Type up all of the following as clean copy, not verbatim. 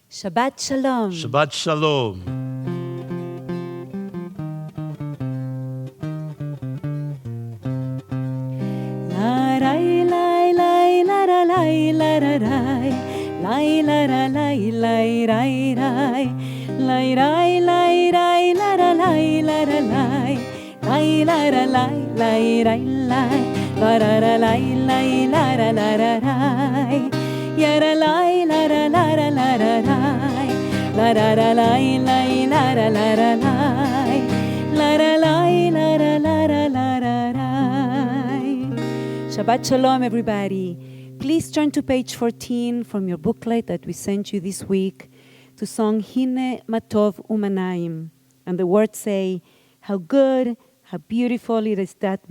Shabbat Shalom. Shabbat Shalom. Shabbat Shalom, everybody. Please turn to page 14 from your booklet that we sent you this week to song Hine Matov Umanaim. And the words say, how good, how beautiful it is that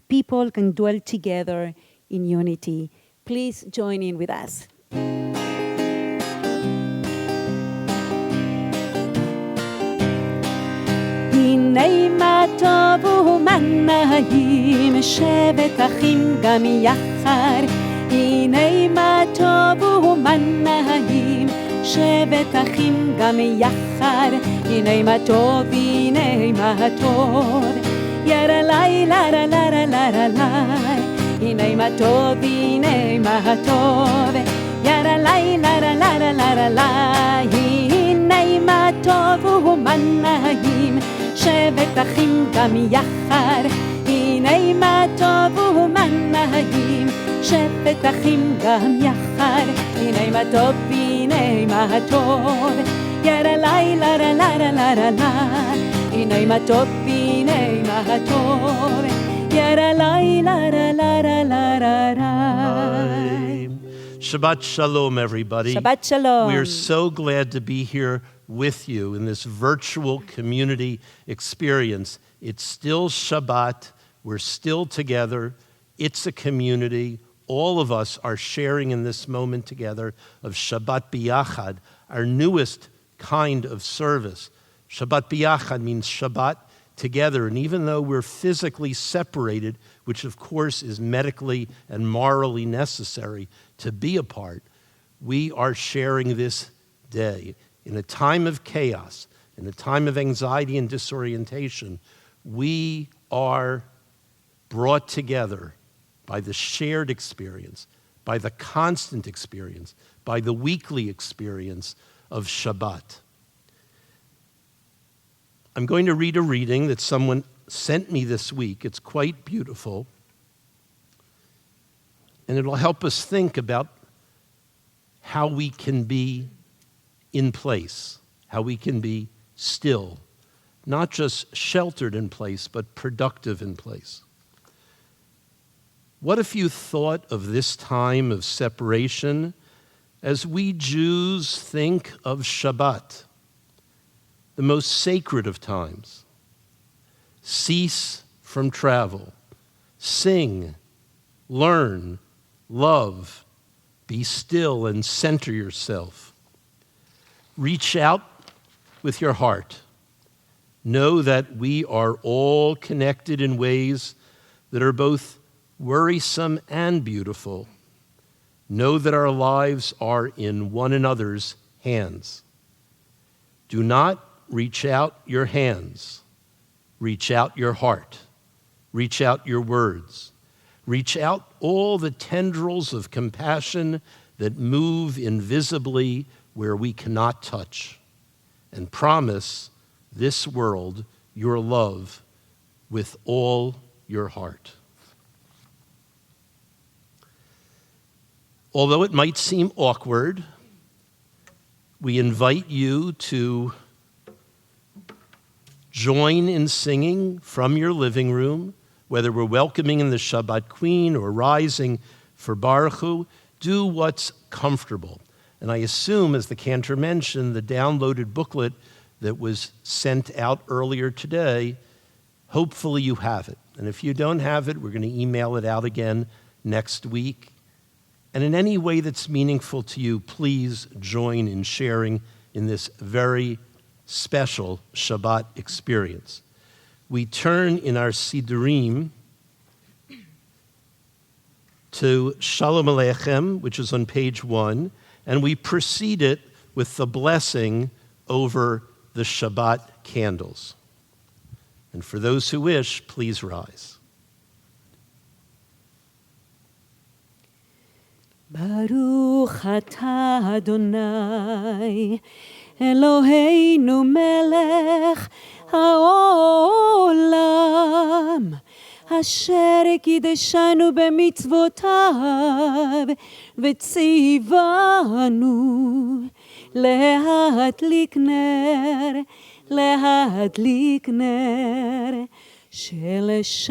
people can dwell together in unity. Please join in with us. הנה מה טוב ומה נעים, שבת אחים גם יחד. הנה מה טוב ומה נעים, שבת אחים גם יחד. הנה מה טוב, הנה מה טוב, ירה לי, לרה, לרה, לרה, לי. הנה מה טוב, הנה מה טוב, ירה לי, לרה, לרה, לרה, לי. הנה מה טוב ומה נעים, שבת אחים גם יחד. הנה מה טוב ומה נעים, שבת אחים גם יחד. הנה מה טוב, הנה מה טוב, ירה לי, לרה, לרה, לרה, לי. הנה מה טוב, הנה מה טוב, ירה לי, לרה, לרה, לרה, לי. Shabbat Shalom, everybody. Shabbat Shalom. We are so glad to be here with you in this virtual community experience. It's still Shabbat. We're still together. It's a community. All of us are sharing in this moment together of Shabbat B'Yachad, our newest kind of service. Shabbat B'Yachad means Shabbat together. And even though we're physically separated, which of course is medically and morally necessary to be apart, we are sharing this day. In a time of chaos, in a time of anxiety and disorientation, we are brought together by the shared experience, by the constant experience, by the weekly experience of Shabbat. I'm going to read a reading that someone sent me this week. It's quite beautiful. And it'll help us think about how we can be in place, how we can be still, not just sheltered in place, but productive in place. What if you thought of this time of separation as we Jews think of Shabbat, the most sacred of times? Cease from travel, sing, learn, love, be still and center yourself. Reach out with your heart. Know that we are all connected in ways that are both worrisome and beautiful. Know that our lives are in one another's hands. Do not reach out your hands. Reach out your heart. Reach out your words. Reach out all the tendrils of compassion that move invisibly where we cannot touch, and promise this world your love with all your heart. Although it might seem awkward, we invite you to join in singing from your living room, whether we're welcoming in the Shabbat Queen or rising for Baruch Hu. Do what's comfortable. And I assume, as the cantor mentioned, the downloaded booklet that was sent out earlier today, hopefully you have it. And if you don't have it, we're going to email it out again next week. And in any way that's meaningful to you, please join in sharing in this very special Shabbat experience. We turn in our Sidurim to Shalom Aleichem, which is on page 1, and we precede it with the blessing over the Shabbat candles. And for those who wish, please rise. Baruch atah Adonai, Eloheinu melech haolam, asher קידשנו במצוותיו וציוונו להדליק נר של שבת.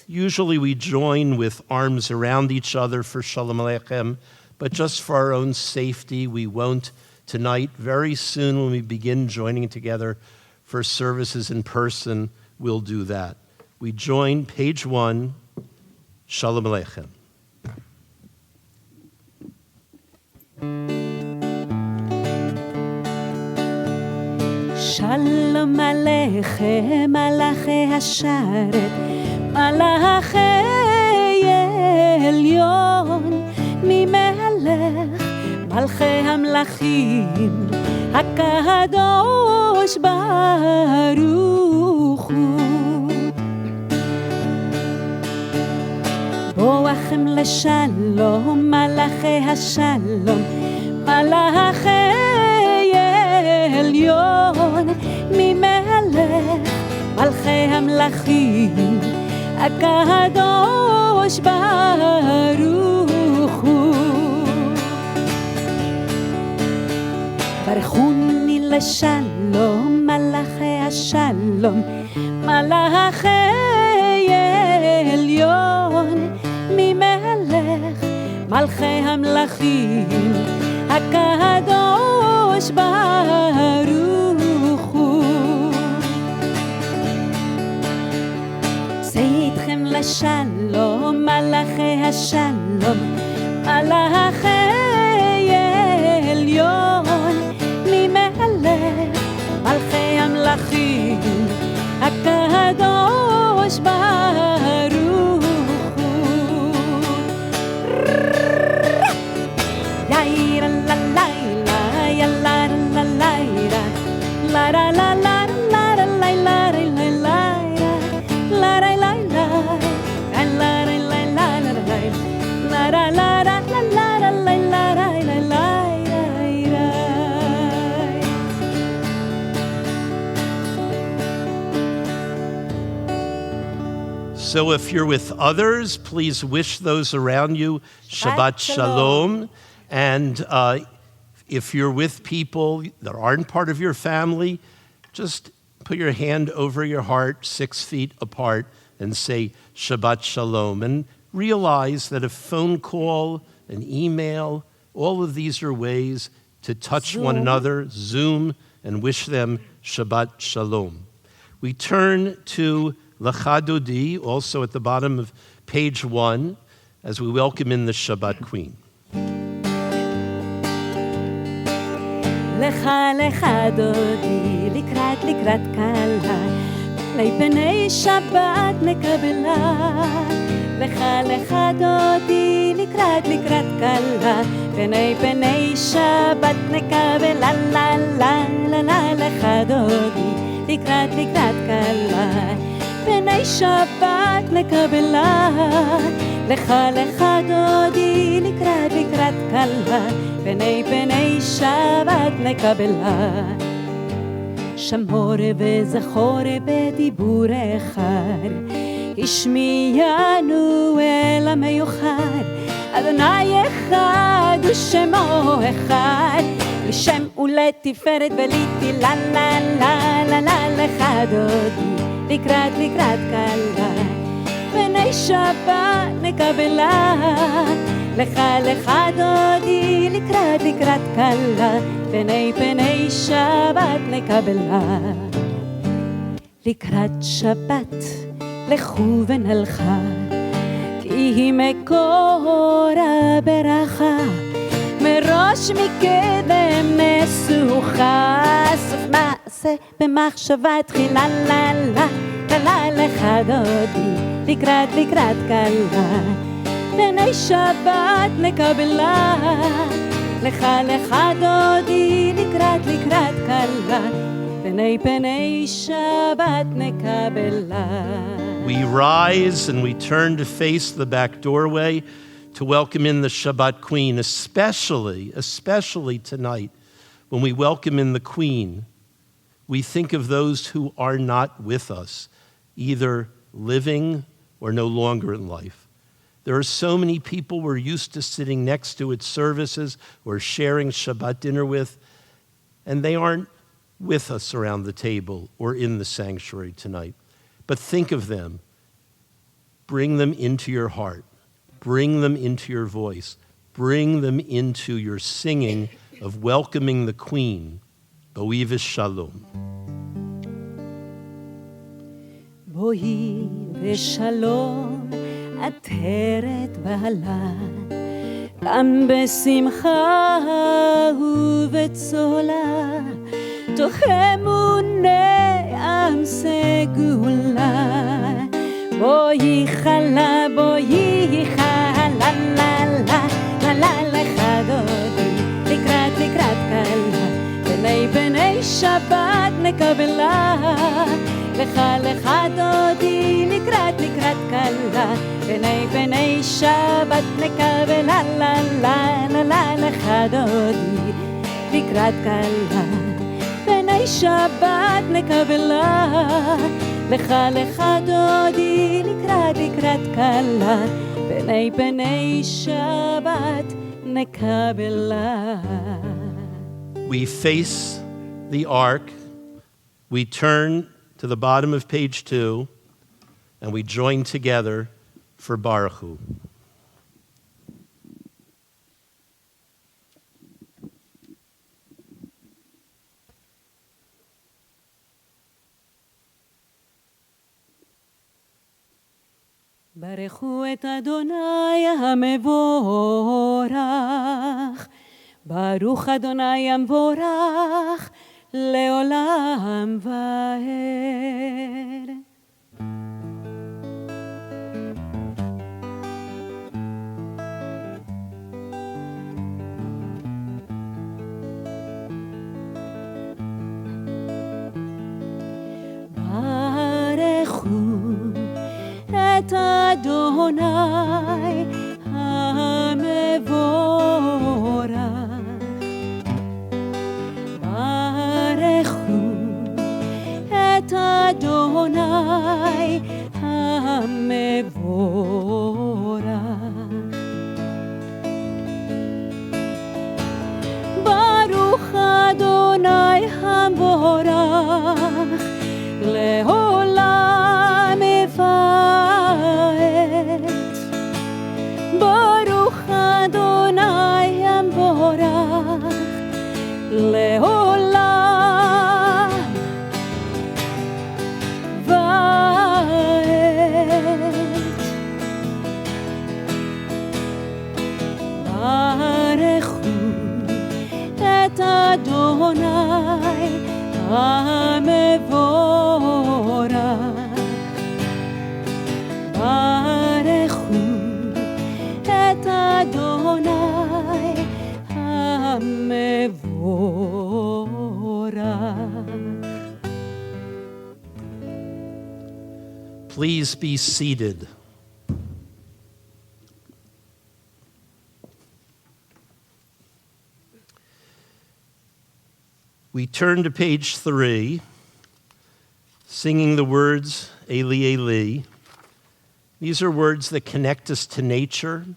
Usually we join with arms around each other for Shalom Aleichem, but just for our own safety, we won't tonight. Very soon when we begin joining together for services in person, we'll do that. We join page 1, Shalom Aleichem. Shalom Aleichem, מלאכי השרת, מלאכי עליון, ממלך מלכי המלכים, הקדוש ברוך הוא. בואכם לשלום, מלאכי השלום, מלאכי עליון, ממלך מלכי המלכים, הקדוש ברוך הוא. ברכוני לשלום, מלאכי השלום, מלאכי עליון, ממלך מלכי המלכים, הקדוש ברוך הוא. צאתכם לשלום, מלאכי השלום, מלאכי עליון, ממלך מלכי המלכים, הקדוש ברוך הוא. יאירה ללילה, יאללה ללילה, לילה לילה לילה לילה So if you're with others, please wish those around you Shabbat Shalom. And if you're with people that aren't part of your family, just put your hand over your heart 6 feet apart and say Shabbat Shalom. And realize that a phone call, an email, all of these are ways to touch one another, Zoom, and wish them Shabbat Shalom. We turn to Lecha Dodi, also at the bottom of page 1, as we welcome in the Shabbat Queen. Lecha lecha dodi, לקראת כלה, לפני שבת נקבלה. lecha lecha dodi, לקראת כלה, פני שבת נקבלה. la la la la lecha dodi, לקראת כלה, פני שבת נקבלה. lecha lecha dodi, לקראת כלה, פני שבת נקבלה. שמור וזכור בדיבור אחד, השמיענו אל המיוחד. אדוני אחד ושמו אחד, לשם ולתפארת ולתהילה. לה לה לה לה lecha dodi, לקראת כלה, פני שבת נקבלה. lecha lecha dodi, לקראת כלה, פני שבת נקבלה. לקראת שבת לכו ונלכה, כי היא מקור הברכה, מראש מקדם נסוכה. סוף מעשה במחשבה תחילה. לה לה לה לה lecha dodi, לקראת כלה, פני שבת נקבלה, לך לך דודי לקראת כלה, פני שבת נקבלה. We rise and we turn to face the back doorway to welcome in the Shabbat Queen, especially tonight when we welcome in the Queen. We think of those who are not with us, either living or no longer in life. There are so many people we're used to sitting next to at services or sharing Shabbat dinner with, and they aren't with us around the table or in the sanctuary tonight. But think of them. Bring them into your heart. Bring them into your voice. Bring them into your singing of welcoming the Queen. Boi v'shalom. Boi v'shalom, עטרת בהלה, גם בשמחה ובצולה, תוך אמוני עם סגולה. בואי חלה, בואי חלה, לה לה לה לך דודי, לקראת כלה, פני שבת נקבלה, לך דודי, לקראת כלה, פני שבת נקבלה, לה לה לה לך דודי, לקראת כלה, פני שבת נקבלה, לך דודי, לקראת כלה, פני שבת נקבלה. We face the ark, we turn to the bottom of page 2, and we join together for Baruch Hu. ברכו את אדוני המבורך, ברוך אדוני המבורך לעולם ועד. את אדוני המבורך, ברכו את אדוני המבורך. ברוך אדוני המבורך לעולם ועד. ברוך אדוני המבורך לעולם ועד. ברכו את אדוני המבורך, ברכו את אדוני המבורך. Please be seated. We turn to page 3, singing the words, Eli, Eli. These are words that connect us to nature,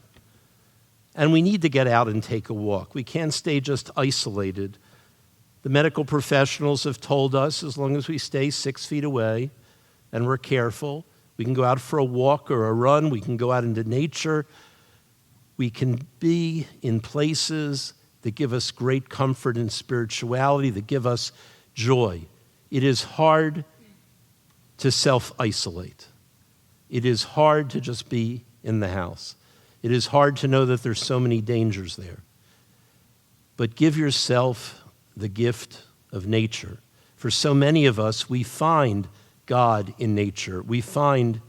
and we need to get out and take a walk. We can't stay just isolated. The medical professionals have told us as long as we stay 6 feet away and we're careful, we can go out for a walk or a run, we can go out into nature, we can be in places that give us great comfort and spirituality, that give us joy. It is hard to self-isolate. It is hard to just be in the house. It is hard to know that there's so many dangers there. But give yourself the gift of nature. For so many of us, we find God in nature. We find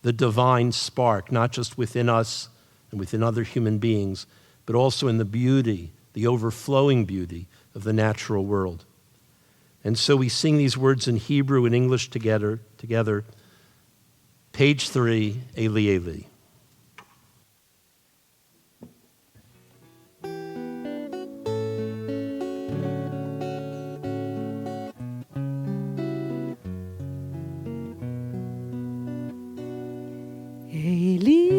the divine spark, not just within us, and within other human beings, but also in the beauty, the overflowing beauty of the natural world. And so we sing these words in Hebrew and English together. Page 3, Eli Eli. Eli,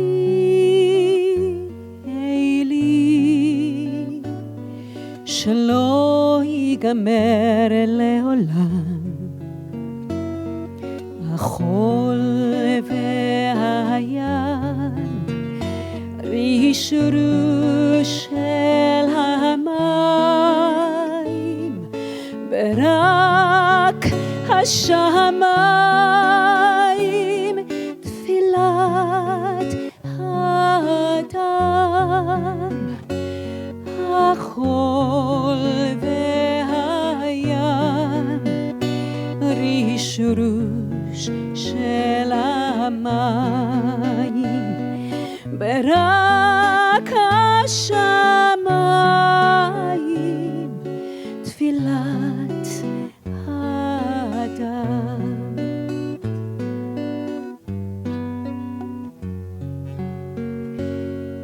Eli, שלא ייגמר לעולם, החול והים, רישרו של המים, ברק השמיים, תפילת האדם, החול והים, רישרוש של המים, ברק השמיים, תפילת האדם.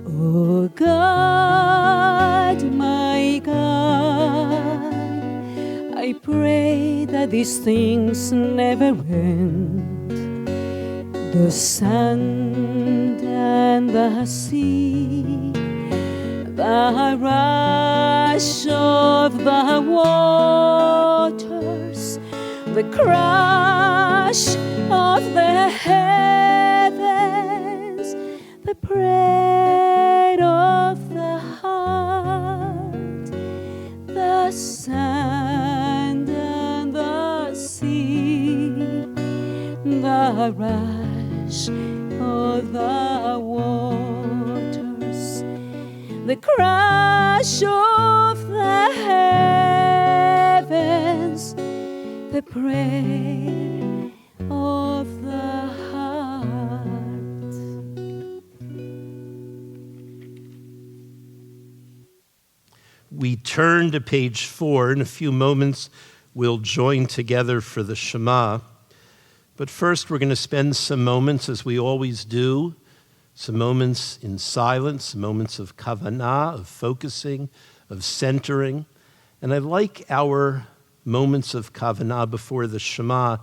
Oh God, my God, I pray that these things never end. The sand and the sea, the rush of the waters, the crash of the heavens, the prayer of the heart, the sand and the sea, the rush of the waters, the crash of the heavens, the prayer of the heart. We turn to page 4. In a few moments, we'll join together for the Shema. But first, we're going to spend some moments, as we always do, some moments in silence, moments of kavanah, of focusing, of centering. And I'd like our moments of kavanah before the Shema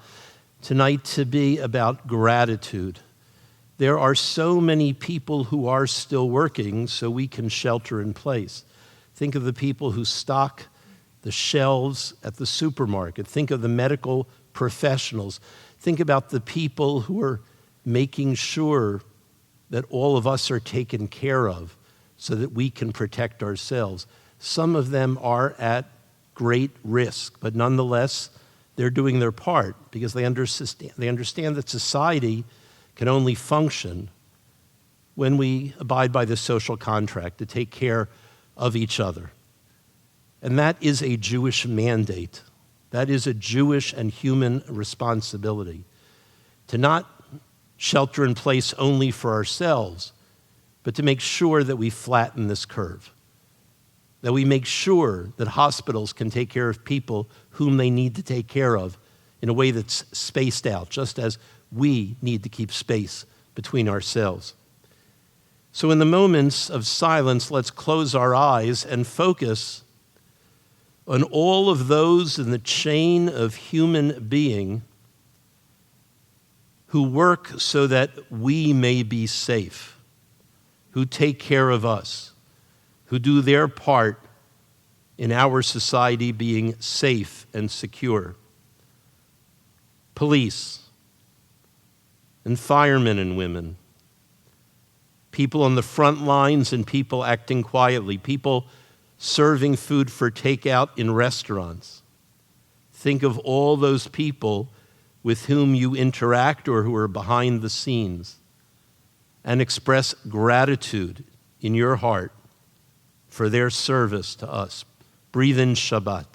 tonight to be about gratitude. There are so many people who are still working so we can shelter in place. Think of the people who stock the shelves at the supermarket. Think of the medical professionals. Think about the people who are making sure that all of us are taken care of so that we can protect ourselves. Some of them are at great risk, but nonetheless, they're doing their part because they understand that society can only function when we abide by the social contract to take care of each other. And that is a Jewish mandate. That is a Jewish and human responsibility to not shelter in place only for ourselves, but to make sure that we flatten this curve, that we make sure that hospitals can take care of people whom they need to take care of in a way that's spaced out, just as we need to keep space between ourselves. So in the moments of silence, let's close our eyes and focus on all of those in the chain of human being who work so that we may be safe, who take care of us, who do their part in our society being safe and secure. Police and firemen and women, people on the front lines and people acting quietly, people serving food for takeout in restaurants. Think of all those people with whom you interact or who are behind the scenes and express gratitude in your heart for their service to us. Breathe in Shabbat.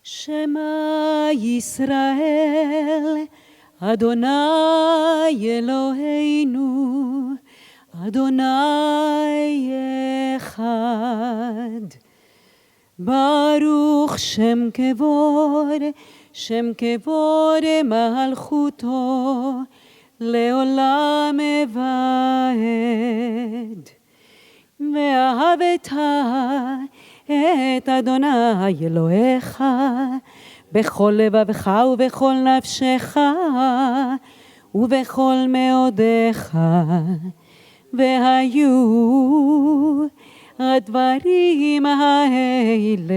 שמע ישראל, אדוני אלוהינו, אדוני אחד. ברוך שם כבוד מלכותו, לעולם ועד. ואהבת את אדוני אלוהיך בכל לבבך ובכל נפשך ובכל מאודיך. והיו הדברים האלה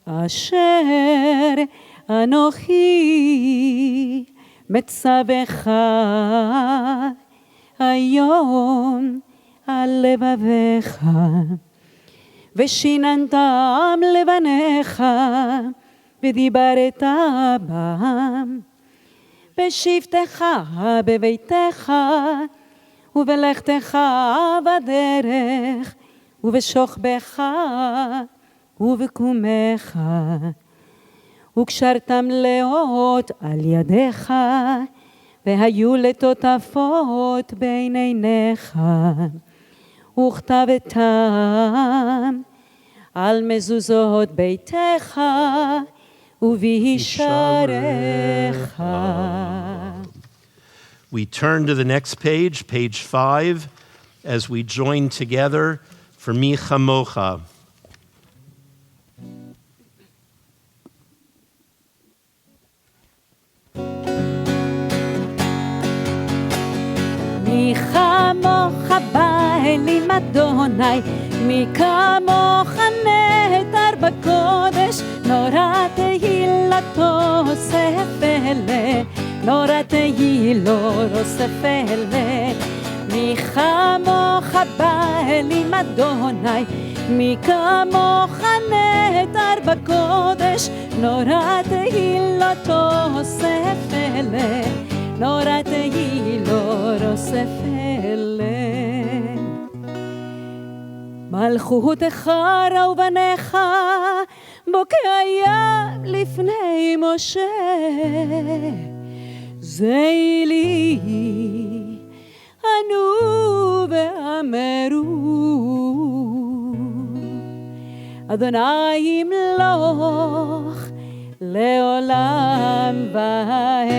אשר אנוכי מצווך היום על לבביך, ושיננתם לבניך, ודיברת בם, בשבתך בביתך, ובלכתך בדרך, ובשוכבך ובקומך, וקשרתם לאות על ידיך, והיו לטוטפות בין עיניך, וכתבתם על מזוזות ביתך ובישעריך. We turn to the next page, page 5, as we join together for Mi Chamocha. מי כמוך באלים אדוני, מי כמוך נהדר בקודש, נורא תהילתו ספלה, נורא תהילו ספלה. מי כמוך באלים אדוני, מי כמוך נהדר בקודש, נורא תהילתו ספלה, נורא תהילו ספלה. מלכותך ובניך בוקע לפני משה, זה לי ענו ואמרו, אדוני ימלוך לעולם ועד.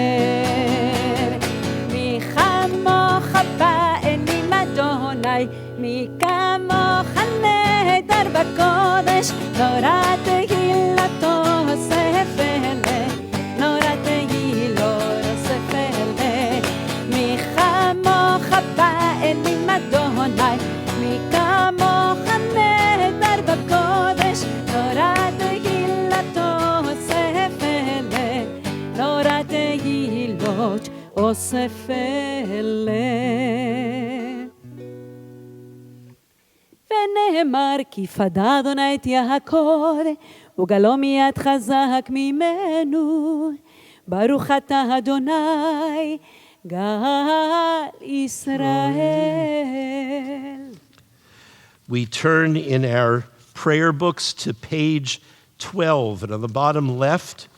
מי כמוך באלים אדוני, מי כמוך נהדר בקודש, נורא תהילתו ספלה, נורא תהילו ספלה. מי כמוך באלים אדוני, מי כמוך נהדר בקודש, נורא תהילתו ספלה, נורא תהילות ספלה. ונאמר כי פדה אדוני את יעקב, וגלו מיד חזק ממנו. ברוך אתה אדוני גאל ישראל. We turn in our prayer books to page 12, and on the bottom left,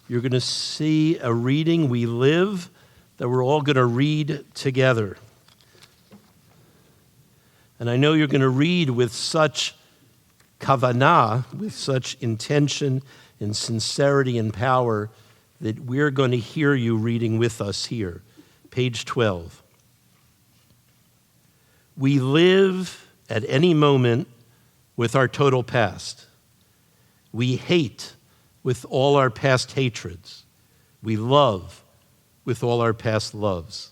you're going to see a reading, We Live, that we're all going to read together. And I know you're going to read with such kavanah, with such intention and sincerity and power, that we're going to hear you reading with us here. Page 12. We live at any moment with our total past. We hate with all our past hatreds. We love with all our past loves.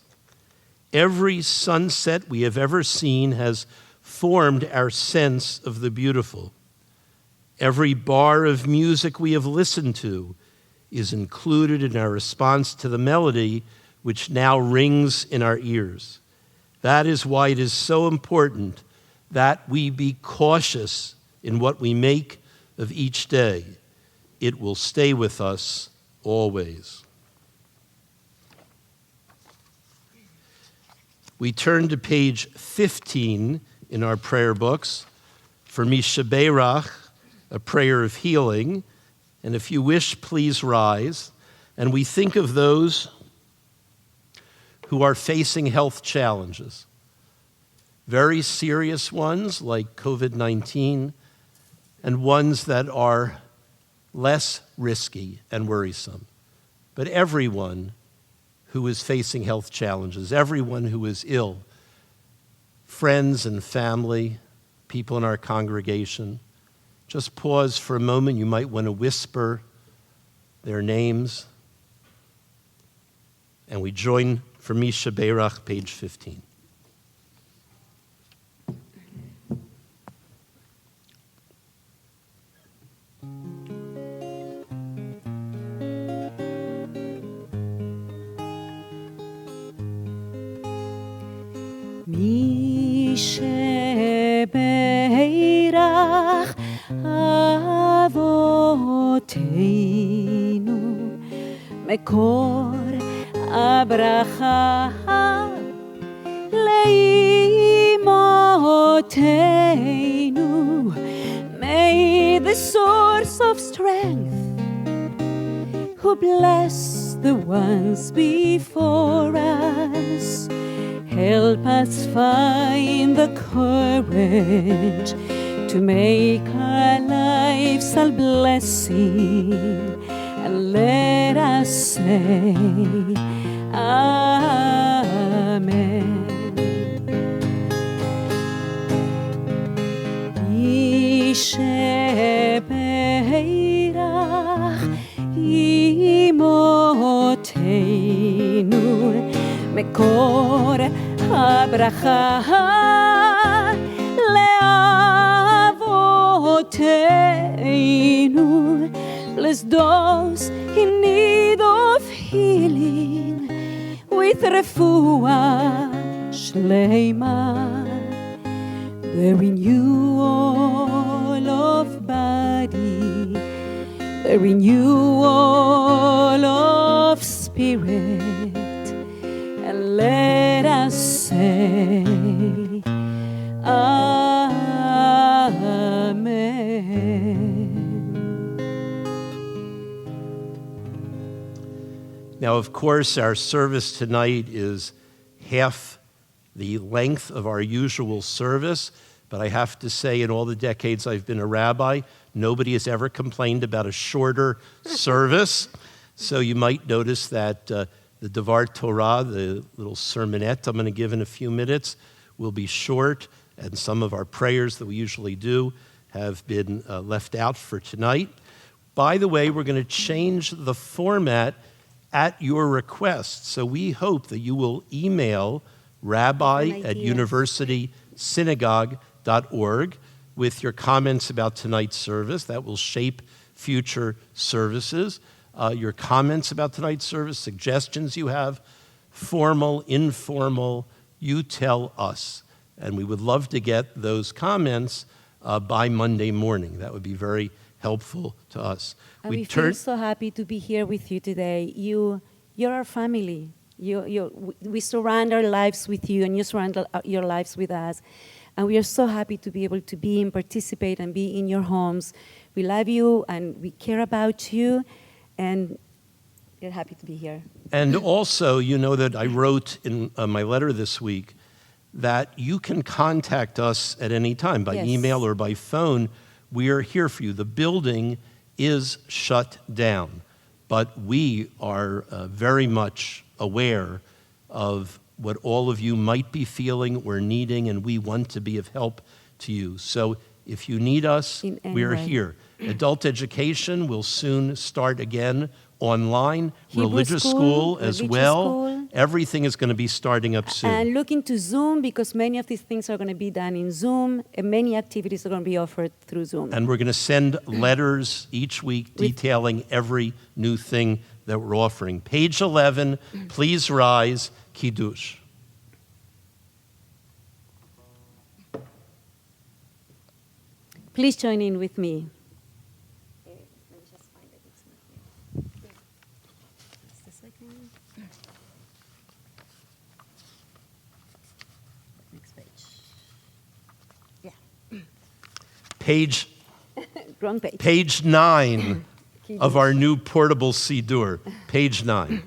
Every sunset we have ever seen has formed our sense of the beautiful. Every bar of music we have listened to is included in our response to the melody which now rings in our ears. That is why it is so important that we be cautious in what we make of each day. It will stay with us always. We turn to page 15 in our prayer books for Mishaberach, a prayer of healing, And if you wish, please rise. And we think of those who are facing health challenges, very serious ones like COVID-19, and ones that are less risky and worrisome. But everyone who is facing health challenges, everyone who is ill, friends and family, people in our congregation, just pause for a moment. You might want to whisper their names. And we join for Misha Beirach, page 15. Misha Beirach Avotenu Mekor Abracha Leimotenu. May the source of strength, who bless the ones before us, help us find the courage to make our lives a blessing, and let us say Amen. Misha Beirach Imotenu Mekor Habracha Leavotenu. Bless those in need of healing with refuah shleima, the renewal of body, the renewal of spirit, and let us say Amen. Now, of course, our service tonight is half the length of our usual service, but I have to say, in all the decades I've been a rabbi, nobody has ever complained about a shorter service. So you might notice that the Devar Torah, the little sermonette I'm going to give in a few minutes, will be short, and some of our prayers that we usually do have been left out for tonight. By the way, we're going to change the format at your request. So we hope that you will email rabbi@universitysynagogue.org with your comments about tonight's service. That will shape future services. Your comments about tonight's service, suggestions you have, formal, informal, you tell us. And we would love to get those comments by Monday morning. That would be very helpful to us. And we feel so happy to be here with you today. You're our family. We surround our lives with you, and you surround your lives with us. And we are so happy to be able to be and participate and be in your homes. We love you, and we care about you, and we're happy to be here. And also, you know that I wrote in my letter this week that you can contact us at any time by email or by phone. We are here for you. The building is shut down, but we are very much aware of what all of you might be feeling or needing, and we want to be of help to you. So if you need us, we are here. Adult education will soon start again online. Religious school as well. Everything is going to be starting up soon. And look into Zoom, because many of these things are going to be done in Zoom, and many activities are going to be offered through Zoom. And we're going to send letters each week detailing every new thing that we're offering. Page 11, please rise, Kiddush. Please join in with me. Page Wrong page. Page 9, of our new portable Siddur, page 9.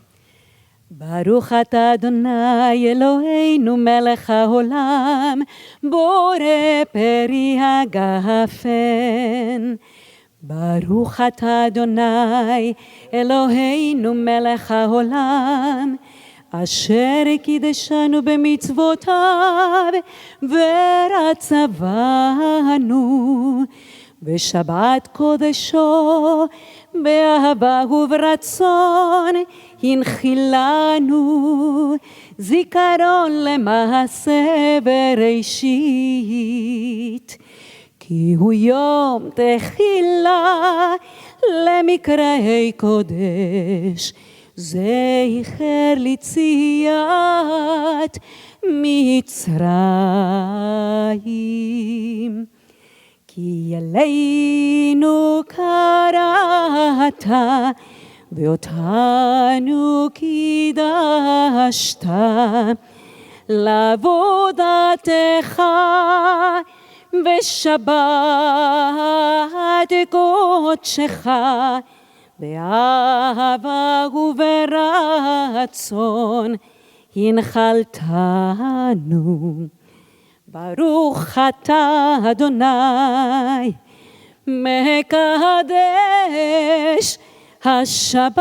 ברוך אתה אדוני אלוהינו מלך העולם, בורא פרי הגפן. ברוך אתה אדוני אלוהינו מלך העולם, אשר קידשנו במצוותיו ורצבנו בשבת קודשו באהבה וברצון הנחילנו זיכרון למעשה בראשית, כי הוא יום תחילה למקראי קודש, זכר ליציאת מצרים. כי אלינו קראת ואותנו קידשת לעבודתך בשבת קודשך באהבה וברצון הנחלתנו. ברוך אתה אדוני מקדש השבת.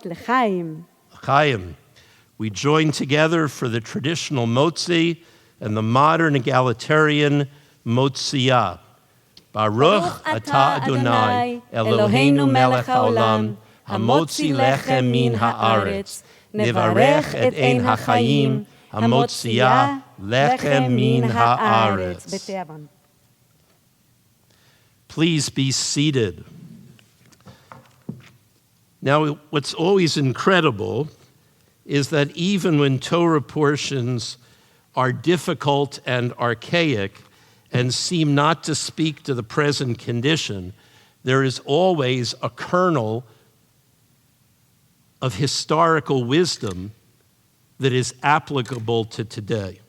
לחיים. Chaim. We join together for the traditional motzi and the modern egalitarian motziyah. Baruch atah Adonai Eloheinu melech haolam, hamotzi lechem min haaretz, nevarech et ein hachayim, hamotziah lechem min haaretz. Please be seated. Now, what's always incredible is that even when Torah portions are difficult and archaic and seem not to speak to the present condition, there is always a kernel of historical wisdom that is applicable to today.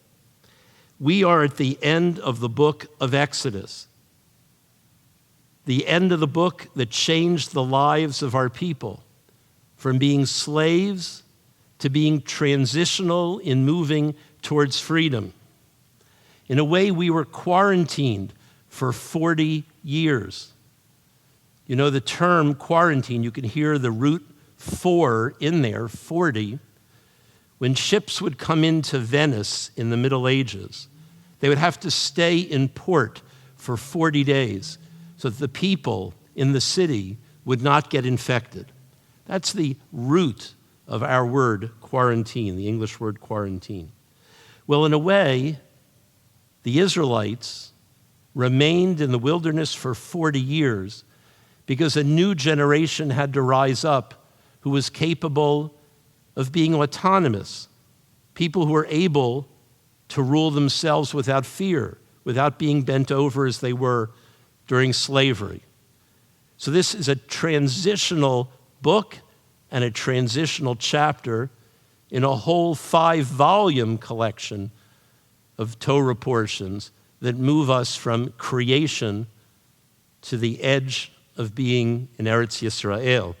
We are at the end of the book of Exodus, the end of the book that changed the lives of our people from being slaves to being transitional in moving towards freedom. In a way, we were quarantined for 40 years. You know, the term quarantine, you can hear the root 4 in there, 40. When ships would come into Venice in the Middle Ages, they would have to stay in port for 40 days so that the people in the city would not get infected. That's the root of our word quarantine, the English word quarantine. Well, in a way, the Israelites remained in the wilderness for 40 years because a new generation had to rise up who was capable of being autonomous, people who were able to rule themselves without fear, without being bent over as they were during slavery. So this is a transitional book and a transitional chapter in a whole 5-volume collection of Torah portions that move us from creation to the edge of being in Eretz Yisrael.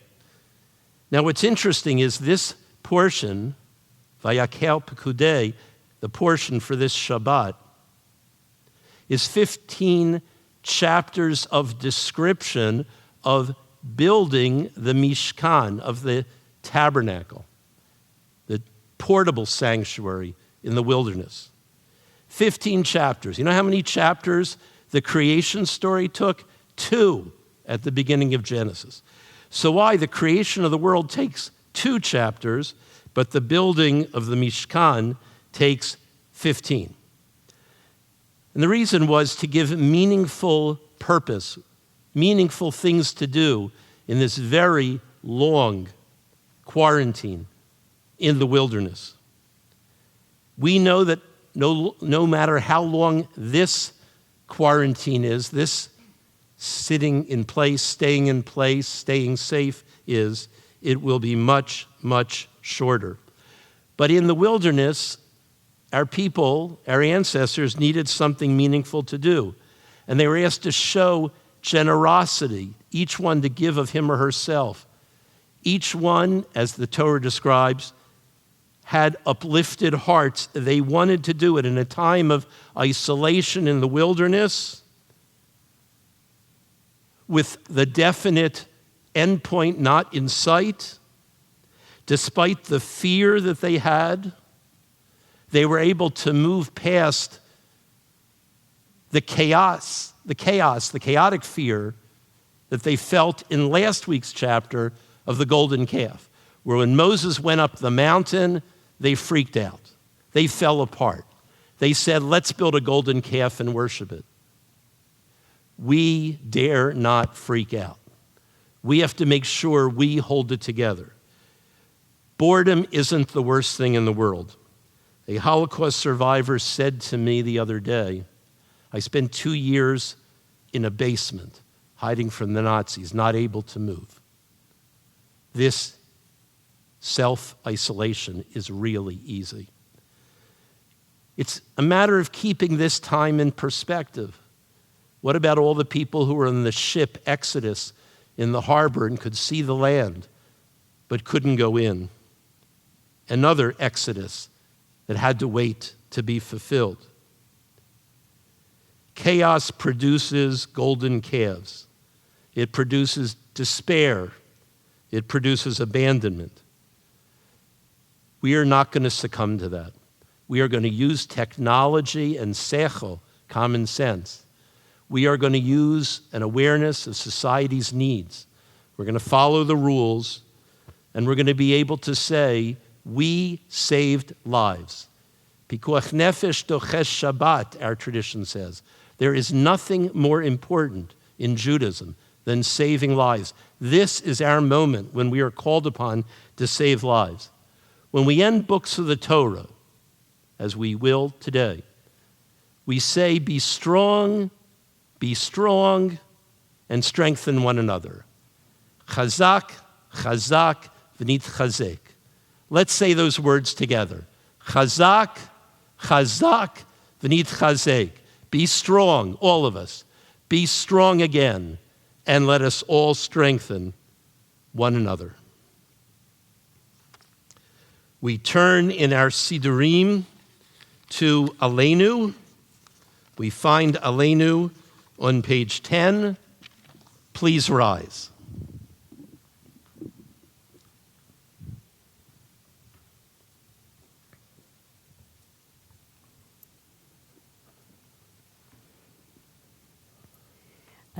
Now, what's interesting is this portion, Vayakel Pekudei, the portion for this Shabbat, is 15 chapters of description of building the Mishkan, of the tabernacle, the portable sanctuary in the wilderness. 15 chapters. You know how many chapters the creation story took? 2 at the beginning of Genesis. So why? The creation of the world takes 2 chapters, but the building of the Mishkan takes 15. And the reason was to give meaningful purpose, meaningful things to do in this very long quarantine in the wilderness. We know that no matter how long this quarantine is, this sitting in place, staying safe is, it will be much, much shorter. But in the wilderness, our people, our ancestors, needed something meaningful to do. And they were asked to show generosity, each one to give of him or herself. Each one, as the Torah describes, had uplifted hearts. They wanted to do it in a time of isolation in the wilderness, with the definite endpoint not in sight. Despite the fear that they had, they were able to move past the chaotic fear that they felt in last week's chapter of the golden calf, where when Moses went up the mountain, they freaked out. They fell apart. They said, let's build a golden calf and worship it. We dare not freak out. We have to make sure we hold it together. Boredom isn't the worst thing in the world. A Holocaust survivor said to me the other day, I spent 2 years in a basement, hiding from the Nazis, not able to move. This self-isolation is really easy. It's a matter of keeping this time in perspective. What about all the people who were on the ship Exodus in the harbor and could see the land, but couldn't go in? Another Exodus that had to wait to be fulfilled. Chaos produces golden calves. It produces despair. It produces abandonment. We are not going to succumb to that. We are going to use technology and sechel, common sense. We are going to use an awareness of society's needs. We're going to follow the rules, and we're going to be able to say, we saved lives. Pikuach nefesh doches Shabbat, our tradition says. There is nothing more important in Judaism than saving lives. This is our moment when we are called upon to save lives. When we end books of the Torah, as we will today, we say, be strong, and strengthen one another. Chazak, chazak, v'nit chazek. Let's say those words together. Chazak, chazak, v'nit chazek. Be strong, all of us. Be strong again, and let us all strengthen one another. We turn in our Sidurim to Aleinu. We find Aleinu on page 10. Please rise.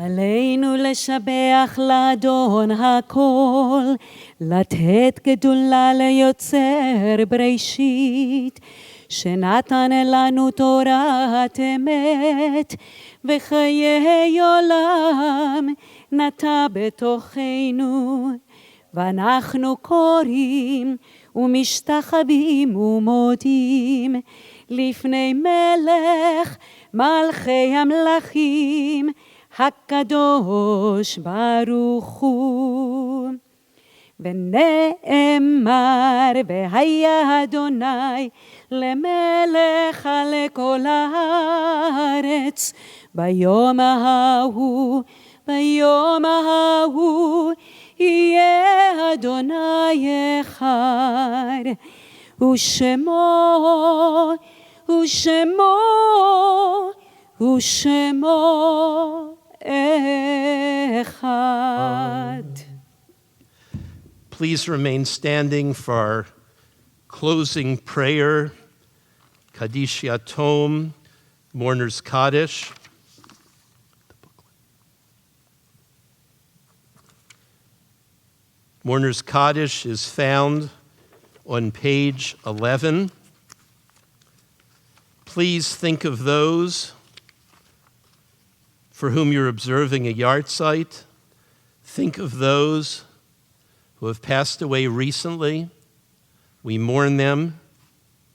עלינו לשבח לאדון הכל, לתת גדולה ליוצר בראשית, שנתן לנו תורת אמת, וחיי עולם נטע בתוכנו, ואנחנו קוראים ומשתחווים ומודים, לפני מלך מלכי המלכים, הקדוש ברוך הוא. ונאמר והיה אדוני למלך על כל הארץ, ביום ההוא יהיה אדוני אחד, ושמו echad. Please remain standing for our closing prayer, Kaddish Yatom, Mourner's Kaddish. Mourner's Kaddish is found on page 11. Please think of those for whom you're observing a yahrzeit. Think of those who have passed away recently. We mourn them.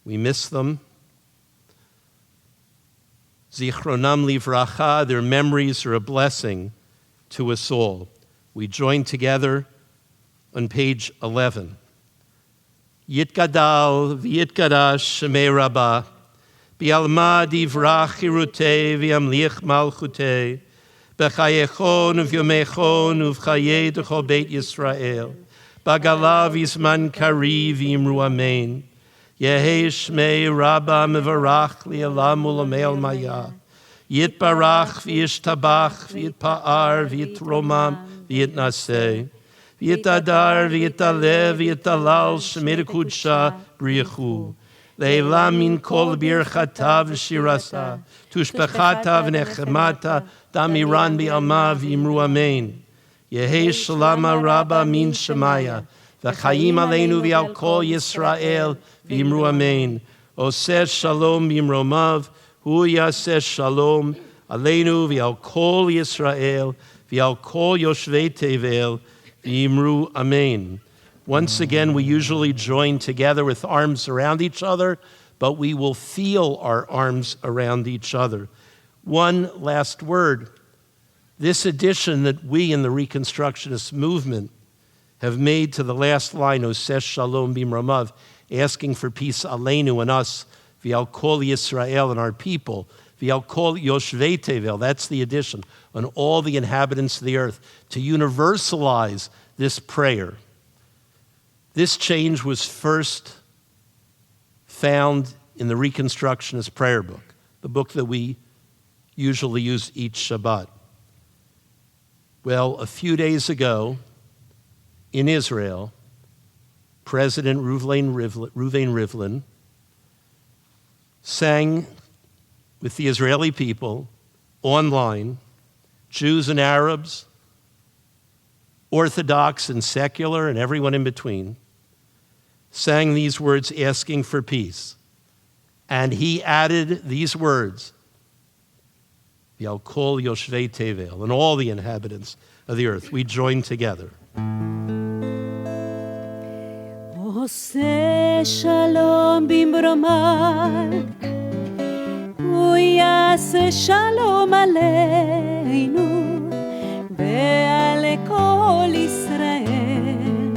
We miss them. Zichronam livracha, their memories are a blessing to us all. We join together on page 11. Yitgadal v'yitgadash shemei rabbah, Bi'alma divrach chirutei v'yamlich malchutei, B'chayechon uv'yomechon uv'chaye d'chol Beit Yisrael. B'gala v'zman kariv v'imru amen. Yehi shmei rabba mevarach li'olam u'lamei maya. Yitbarach v'yishtabach v'yitpa'ar v'yitromam v'yitnaseh. V'yitadar v'yitalev v'yitalal shemir kudsha b'richu. Le'elam min kol birchata v'shirasa. Tushbechata v'nechemata damiran bi'alma v'imru amen. Yehi shalama rabba min shemaya. V'chayim aleinu v'al kol Yisrael v'imru amen. Oseh shalom b'imromav. Hu yaseh shalom aleinu v'al kol Yisrael v'al kol yoshvei tevel v'imru amen. Once again, we usually join together with arms around each other, but we will feel our arms around each other. One last word. This addition that we in the Reconstructionist movement have made to the last line, Oseh Shalom Bimromav, asking for peace aleinu and us, v'al kol Yisrael and our people, v'al kol Yoshvei Tevel, that's the addition, on all the inhabitants of the earth, to universalize this prayer. This change was first found in the Reconstructionist prayer book, the book that we usually use each Shabbat. Well, a few days ago in Israel, President Reuven Rivlin sang with the Israeli people online, Jews and Arabs, Orthodox and secular, and everyone in between, sang these words asking for peace. And he added these words, V'al kol Yoshvei Tevel, and all the inhabitants of the earth. We join together. Oseh shalom bimromav, hu yaseh shalom aleinu, ve'al kol Yisrael,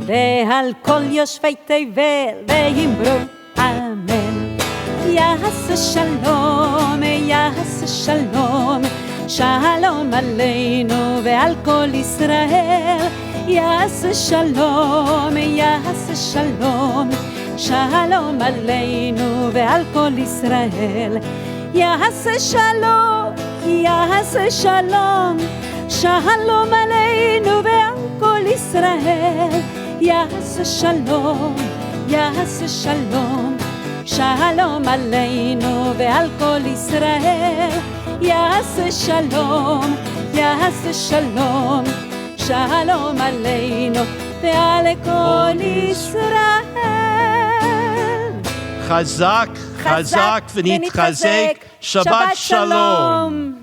ve'al kol yoshvei tevel, ve'imru amen. Yaseh shalom, yaseh shalom, shalom aleinu, ve'al kol Yisrael. Yaseh shalom, yaseh shalom, shalom aleinu ve'al kol Yisrael. Yaseh shalom, yaseh shalom, shalom aleinu ve'al kol Yisrael. Yaseh shalom, yaseh shalom, shalom aleinu ve'al kol Yisrael. Yaseh shalom, yaseh shalom, Shalom aleinu ve'al kol Yisrael. Chazak, chazak v'nitchazek. Shabbat shalom.